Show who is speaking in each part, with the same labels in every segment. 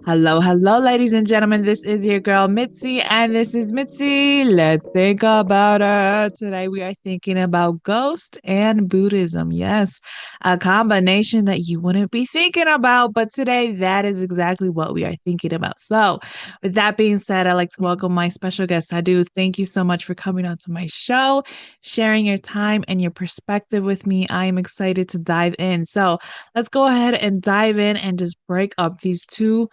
Speaker 1: Hello, hello, ladies and gentlemen. This is your girl Mitzi, and this is Mitzi. Let's think about it. Today, we are thinking about ghost and Buddhism. Yes, a combination that you wouldn't be thinking about, but today, that is exactly what we are thinking about. So, with that being said, I'd like to welcome my special guest, Sadhu. Thank you so much for coming onto my show, sharing your time and your perspective with me. I am excited to dive in. So, let's go ahead and dive in and just break up these two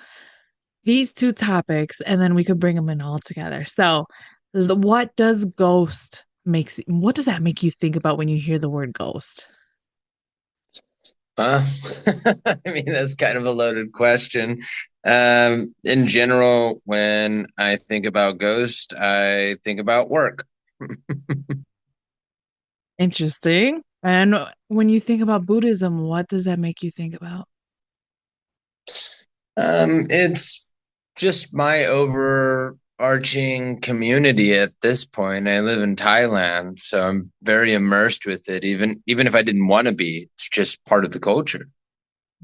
Speaker 1: topics and then we could bring them in all together. So, what does that make you think about when you hear the word ghost?
Speaker 2: Uh, I mean, that's kind of a loaded question. In general, when I think about ghost, I think about work.
Speaker 1: Interesting. And when you think about Buddhism, what does that make you think about?
Speaker 2: It's just my overarching community at this point. I live in Thailand, so I'm very immersed with it. Even if I didn't want to be, it's just part of the culture.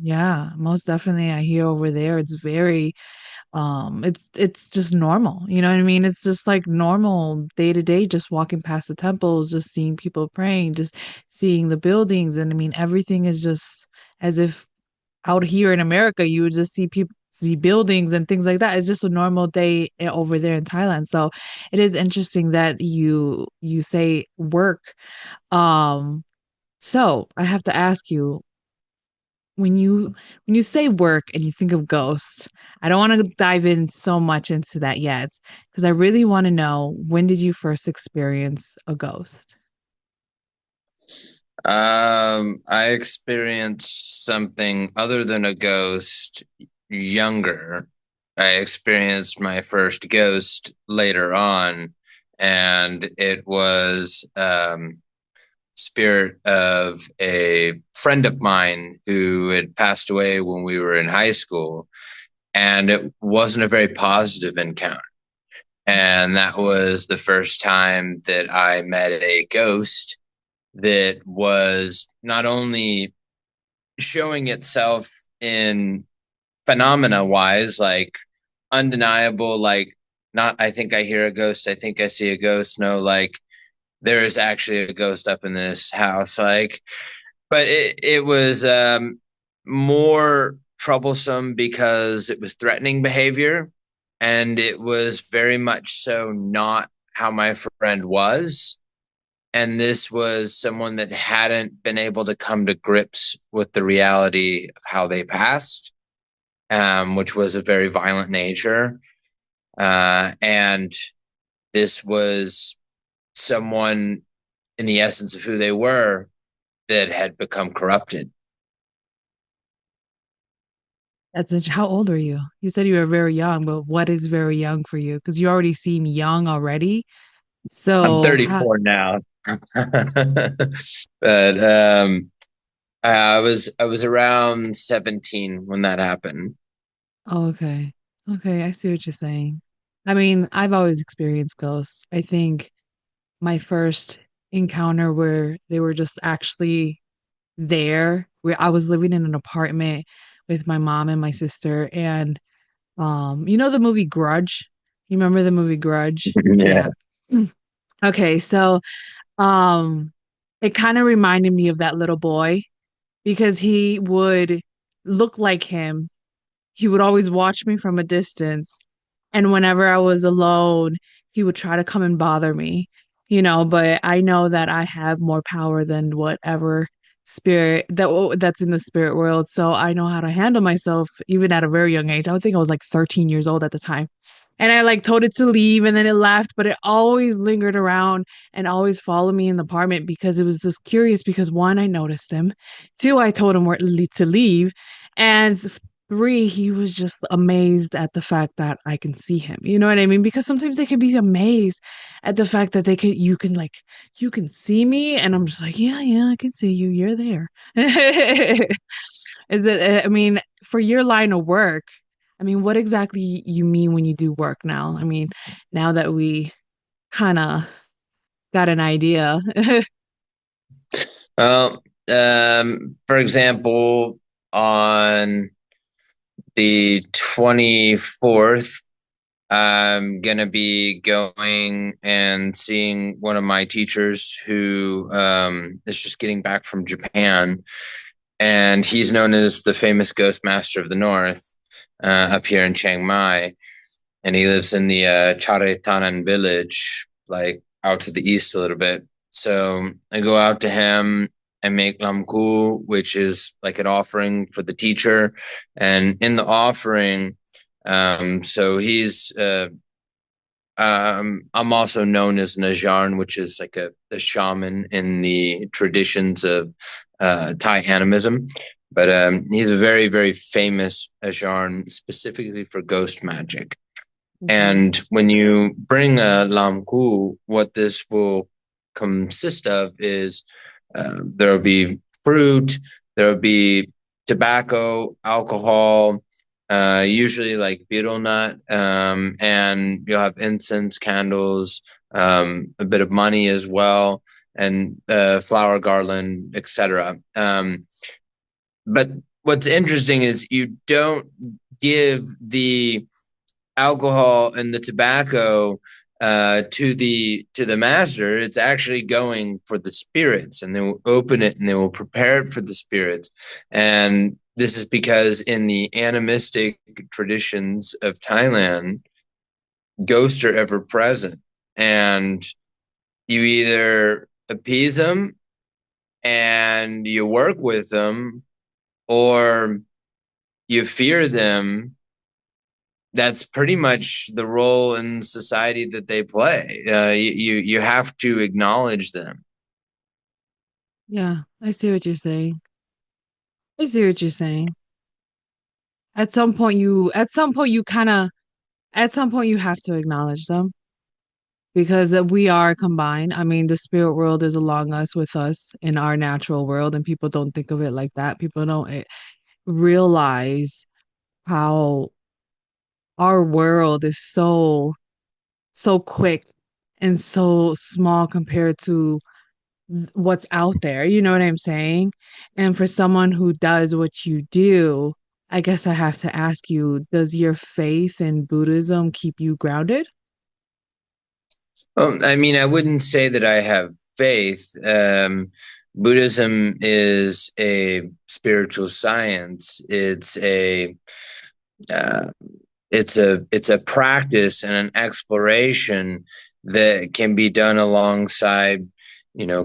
Speaker 1: Yeah, most definitely. I hear over there it's very it's just normal. You know what I mean? It's just like normal day to day, just walking past the temples, just seeing people praying, just seeing the buildings. And I mean, everything is just as if out here in America, you would just see people see buildings and things like that. It's just a normal day over there in Thailand. So it is interesting that you say work. Um, so I have to ask you, when you say work and you think of ghosts, I don't want to dive in so much into that yet because I really want to know, when did you first experience a ghost?
Speaker 2: I experienced something other than a ghost younger. I experienced my first ghost later on, and it was spirit of a friend of mine who had passed away when we were in high school, and it wasn't a very positive encounter. And that was the first time that I met a ghost that was not only showing itself in phenomena wise, like undeniable, like not, I think I hear a ghost, I think I see a ghost. No, like there is actually a ghost up in this house. Like, but it was more troublesome because it was threatening behavior, and it was very much so not how my friend was. And this was someone that hadn't been able to come to grips with the reality of how they passed, which was a very violent nature. And this was someone, in the essence of who they were, that had become corrupted.
Speaker 1: How old are you? You said you were very young, but what is very young for you? Because you already seem young already.
Speaker 2: I'm
Speaker 1: So,
Speaker 2: 34 now. But I was around 17 when that happened.
Speaker 1: oh, okay. Okay, I see what you're saying. I mean, I've always experienced ghosts. I think my first encounter where they were just actually there, where I was living in an apartment with my mom and my sister, and you know the movie Grudge? You remember the movie Grudge?
Speaker 2: Yeah.
Speaker 1: Yeah. Okay, so um it kind of reminded me of that little boy because he would look like him. He would always watch me from a distance. And whenever I was alone, he would try to come and bother me, but I know that I have more power than whatever spirit that's in the spirit world. So I know how to handle myself even at a very young age. I would think I was like 13 years old at the time. And I like told it to leave and then it left, but it always lingered around and always followed me in the apartment because it was just curious because one, I noticed him. Two, I told him to leave. And three, he was just amazed at the fact that I can see him. You know what I mean? Because sometimes they can be amazed at the fact that you can see me. And I'm just like, yeah, yeah, I can see you. You're there. Is it, I mean, for your line of work, I mean, what exactly you mean when you do work now? I mean, now that we kind of got an idea.
Speaker 2: Well, for example, on The 24th, I'm gonna be going and seeing one of my teachers who is just getting back from Japan, and he's known as the famous Ghost Master of the North up here in Chiang Mai, and he lives in the Charetanan village, like out to the east a little bit. So I go out to him and make lamku, which is like an offering for the teacher, and in the offering, so he's I'm also known as Najarn, which is like a shaman in the traditions of Thai animism. But he's a very, very famous Ajarn specifically for ghost magic.
Speaker 1: Okay.
Speaker 2: And when you bring a lamku, what this will consist of is there will be fruit, there will be tobacco, alcohol, usually like betel nut, and you'll have incense, candles, a bit of money as well, and flower garland, etc. But what's interesting is you don't give the alcohol and the tobacco to the master. It's actually going for the spirits, and they will open it and they will prepare it for the spirits. And this is because in the animistic traditions of Thailand, ghosts are ever present, and you either appease them and you work with them, or you fear them. That's pretty much the role in society that they play. You have to acknowledge them.
Speaker 1: Yeah, I see what you're saying. I see what you're saying. At some point you have to acknowledge them because we are combined. I mean, the spirit world is along us with us in our natural world, and people don't think of it like that. People don't realize how our world is so quick and so small compared to what's out there. You know what I'm saying? And for someone who does what you do, I guess I have to ask you, does your faith in Buddhism keep you grounded?
Speaker 2: Well, I mean, I wouldn't say that I have faith. Buddhism is a spiritual science. Uh, it's a practice and an exploration that can be done alongside,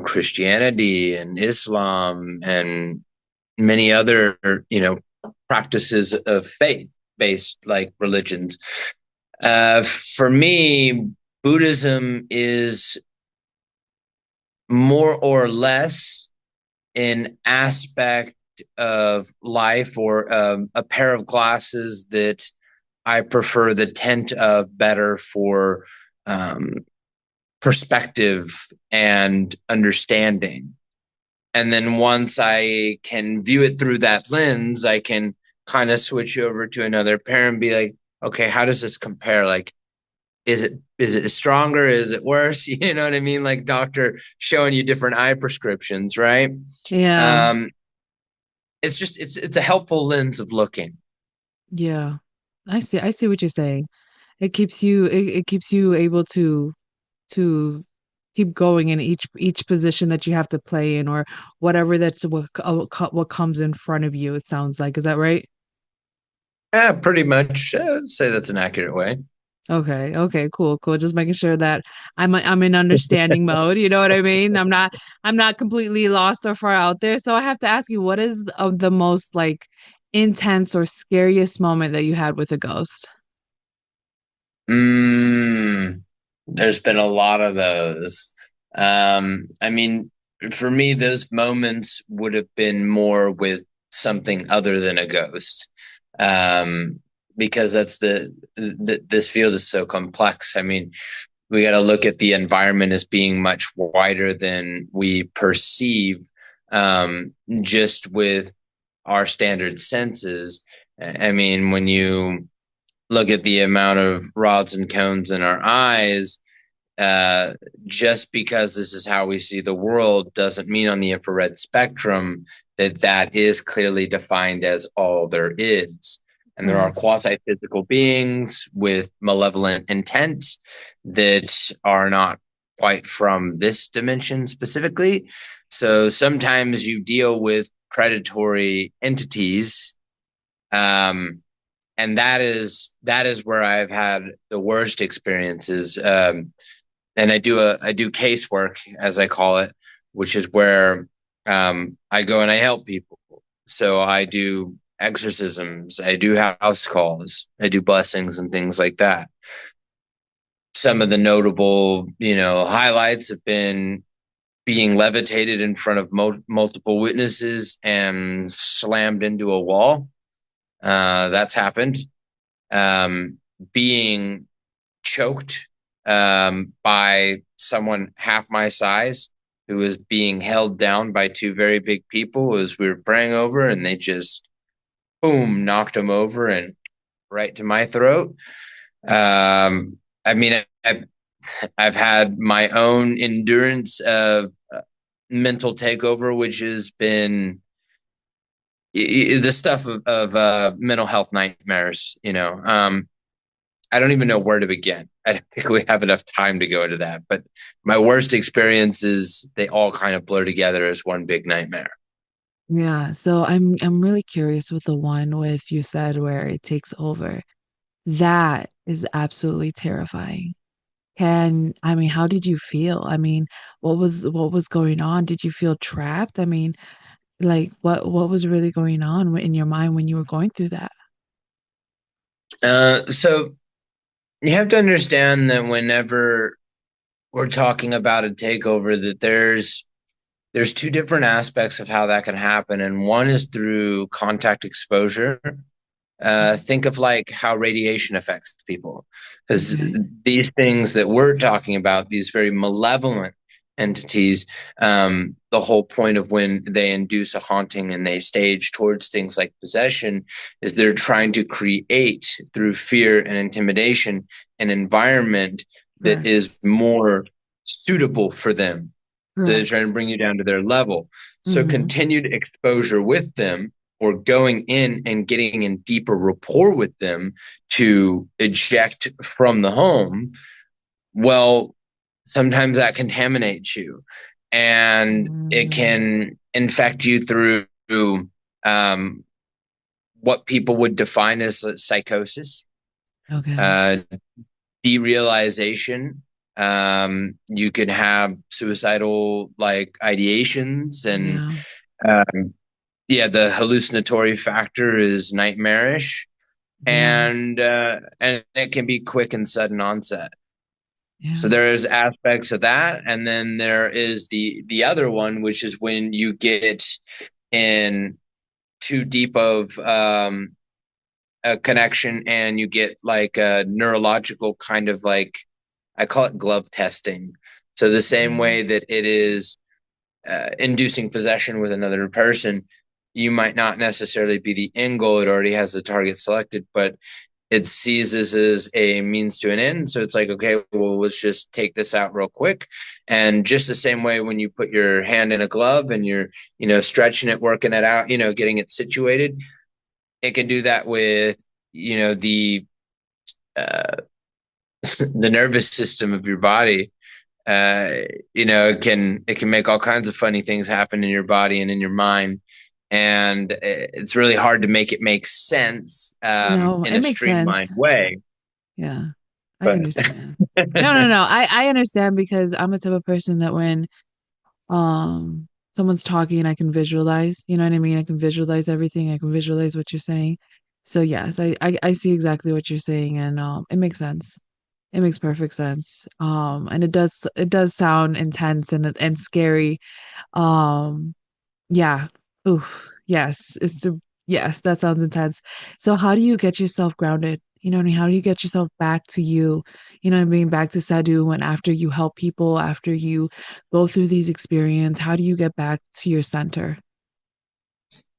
Speaker 2: Christianity and Islam and many other, practices of faith based like religions. For me, Buddhism is more or less an aspect of life, or a pair of glasses that I prefer the tint of better for um, perspective and understanding. And then once I can view it through that lens, I can kind of switch over to another pair and be like, okay, how does this compare? Like, is it stronger? Is it worse? You know what I mean? Like doctor showing you different eye prescriptions, right?
Speaker 1: Yeah,
Speaker 2: Um, it's a helpful lens of looking.
Speaker 1: yeah. I see what you're saying. It keeps you able to keep going in each position that you have to play in or whatever what comes in front of you, it sounds like. Is that right?
Speaker 2: Yeah, pretty much. I'd say that's an accurate way.
Speaker 1: Okay, okay, cool, cool. Just making sure that I'm in understanding mode. You know what I mean? I'm not completely lost or far out there. So I have to ask you, what is the most like intense or scariest moment that you had with a ghost?
Speaker 2: Mm, there's been a lot of those. I mean, for me, those moments would have been more with something other than a ghost, um, because this field is so complex. I mean, we got to look at the environment as being much wider than we perceive, just with our standard senses. I mean, when you look at the amount of rods and cones in our eyes, uh, just because this is how we see the world doesn't mean on the infrared spectrum that that is clearly defined as all there is. And there are
Speaker 1: Yes.
Speaker 2: quasi-physical beings with malevolent intent that are not quite from this dimension specifically. So sometimes you deal with predatory entities, um, and that is where I've had the worst experiences. And I do casework, as I call it, which is where I go and I help people. So I do exorcisms, I do house calls, I do blessings and things like that. Some of the notable, highlights have been being levitated in front of multiple witnesses and slammed into a wall. That's happened. Um, Being choked by someone half my size who was being held down by two very big people as we were praying over, and they just boom knocked him over and right to my throat. I mean, I've had my own endurance of mental takeover, which has been the stuff of mental health nightmares. I don't even know where to begin. I don't think we have enough time to go into that. But my worst experiences, they all kind of blur together as one big nightmare.
Speaker 1: Yeah. So I'm really curious with the one with you said where it takes over. That is absolutely terrifying. I mean, how did you feel? I mean, what was going on? Did you feel trapped? I mean, like what was really going on in your mind when you were going through that?
Speaker 2: So you have to understand that whenever we're talking about a takeover, that there's two different aspects of how that can happen, and one is through contact exposure. Think of like how radiation affects people, because
Speaker 1: Okay.
Speaker 2: these things that we're talking about, these very malevolent entities, the whole point of when they induce a haunting and they stage towards things like possession is they're trying to create through fear and intimidation an environment that
Speaker 1: Correct.
Speaker 2: is more suitable for them. So they're trying
Speaker 1: Correct.
Speaker 2: to bring you down to their level. So
Speaker 1: Mm-hmm.
Speaker 2: continued exposure with them or going in and getting in deeper rapport with them to eject from the home, well, sometimes that contaminates you and it
Speaker 1: Mm,
Speaker 2: can infect you through um, what people would define as psychosis,
Speaker 1: okay.
Speaker 2: uh, derealization. You can have suicidal like ideations and
Speaker 1: Yeah.
Speaker 2: um, yeah, the hallucinatory factor is nightmarish,
Speaker 1: Yeah.
Speaker 2: and it can be quick and sudden onset. So
Speaker 1: Yeah.
Speaker 2: there's aspects of that, and then there is the other one, which is when you get in too deep of a connection, and you get like a neurological kind of like I call it glove testing. So the same
Speaker 1: Mm,
Speaker 2: way that it is inducing possession with another person, you might not necessarily be the end goal. It already has a target selected, but it sees this as a means to an end. So it's like, okay, well, let's just take this out real quick. And just the same way when you put your hand in a glove and you're, stretching it, working it out, getting it situated, it can do that with, the uh, the nervous system of your body. It can make all kinds of funny things happen in your body and in your mind, and it's really hard to make it make sense
Speaker 1: no,
Speaker 2: in
Speaker 1: it
Speaker 2: a
Speaker 1: makes sense.
Speaker 2: streamlined way.
Speaker 1: Yeah. I
Speaker 2: But
Speaker 1: understand. No. I understand because I'm a type of person that when someone's talking, I can visualize, you know what I mean? I can visualize everything. I can visualize what you're saying. So yes, I see exactly what you're saying and it makes sense. It makes perfect sense. And it does sound intense and scary. Um yeah. Oof. Yes. Yes, that sounds intense. So how do you get yourself grounded? You know what I mean? How do you get yourself back to you? You know what I mean? Back to Sadhu and after you help people, after you go through these experiences, how do you get back to your center?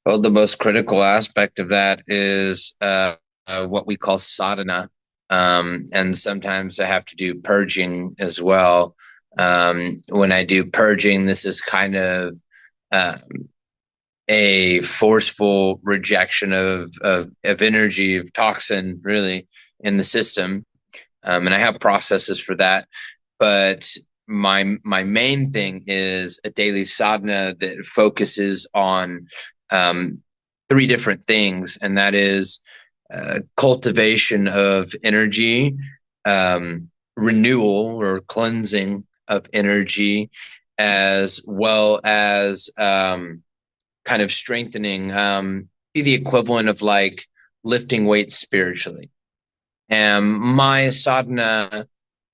Speaker 2: well, the most critical aspect of that is what we call sadhana. And sometimes I have to do purging as well. When I do purging, this is kind of uh, a forceful rejection of energy, of toxin, really, in the system. And I have processes for that. But my main thing is a daily sadhana that focuses on um, three different things, and that is cultivation of energy, renewal or cleansing of energy, as well as kind of strengthening, be the equivalent of like lifting weights spiritually. And my sadhana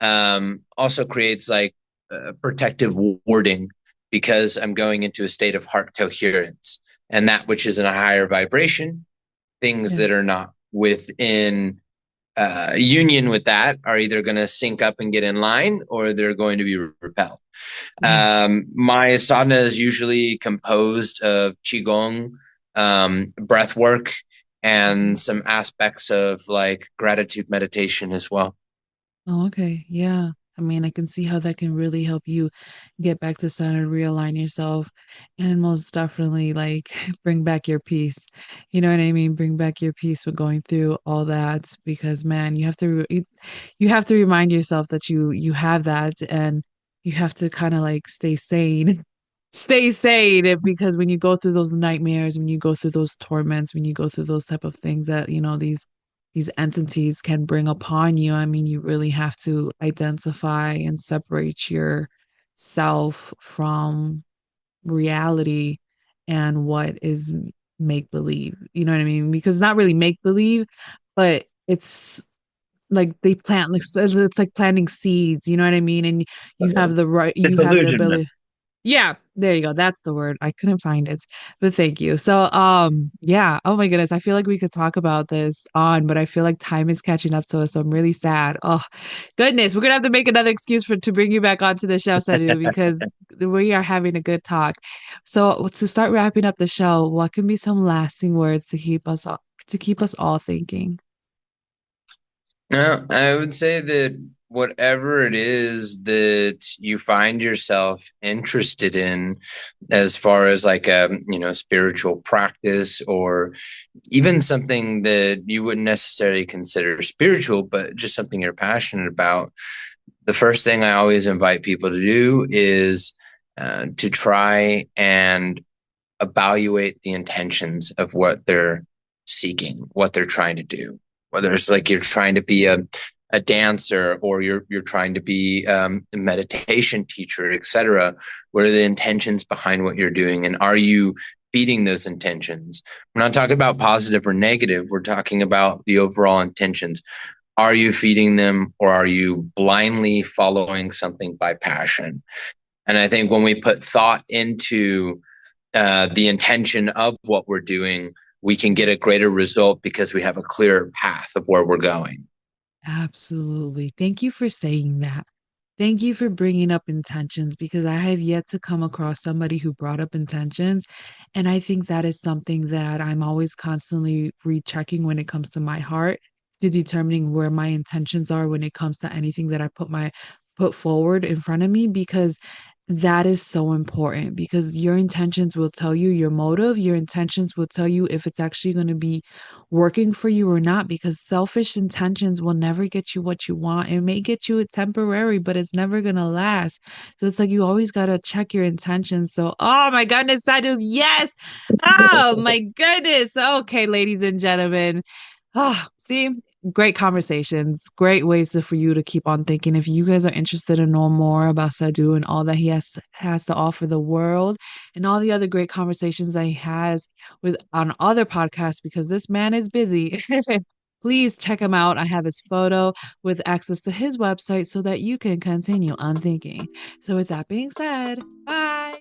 Speaker 2: also creates like protective warding because I'm going into a state of heart coherence, and that which is in a higher vibration, things
Speaker 1: Yeah.
Speaker 2: that are not within union with that are either going to sync up and get in line or they're going to be repelled.
Speaker 1: Yeah.
Speaker 2: My sadhana is usually composed of qigong, breath work,
Speaker 1: Mhm.
Speaker 2: and some aspects of like gratitude meditation as well.
Speaker 1: Oh, okay. Yeah. I mean, I can see how that can really help you get back to center, realign yourself, and most definitely like bring back your peace. You know what I mean? Bring back your peace when going through all that because man, you have to remind yourself that you have that and you have to kind of like stay sane. Stay sane because when you go through those nightmares, when you go through those torments, when you go through those type of things that, these entities can bring upon you. I mean, you really have to identify and separate yourself from reality and what is make believe. You know what I mean? Because not really make believe, but it's like they plant like it's like planting seeds, you know what I mean? And you have the right
Speaker 2: It's
Speaker 1: you have the
Speaker 2: illusionment.
Speaker 1: ability. Yeah, there you go. That's the word. I couldn't find it, but thank you. So, yeah. Oh my goodness, I feel like we could talk about this on, but I feel like time is catching up to us. So I'm really sad. Oh, goodness, we're gonna have to make another excuse for to bring you back onto the show, Sadhu, because we are having a good talk. So to start wrapping up the show, what can be some lasting words to keep us all thinking?
Speaker 2: No, I would say that whatever it is that you find yourself interested in, as far as like a spiritual practice or even something that you wouldn't necessarily consider spiritual, but just something you're passionate about, the first thing I always invite people to do is to try and evaluate the intentions of what they're seeking, what they're trying to do. Whether it's like you're trying to be a dancer or you're trying to be a meditation teacher, etc. What are the intentions behind what you're doing, and are you feeding those intentions? We're not talking about positive or negative. We're talking about the overall intentions. Are you feeding them, or are you blindly following something by passion? And I think when we put thought into the intention of what we're doing, we can get a greater result because we have a clearer path of where we're going.
Speaker 1: Absolutely. Thank you for saying that. Thank you for bringing up intentions because I have yet to come across somebody who brought up intentions. And I think that is something that I'm always constantly rechecking when it comes to my heart, to determining where my intentions are when it comes to anything that I put forward in front of me because that is so important because your intentions will tell you your motive. Your intentions will tell you if it's actually going to be working for you or not because selfish intentions will never get you what you want. It may get you a temporary, but it's never going to last. So it's like you always got to check your intentions. So, oh my goodness, I do. Yes. Oh my goodness. Okay, ladies and gentlemen. Oh, see, great conversations, great ways for you to keep on thinking. If you guys are interested in know more about Sadhu and all that he has to offer the world and all the other great conversations that he has with on other podcasts, because this man is busy. Please check him out. I have his photo with access to his website so that you can continue on thinking. So with that being said, bye.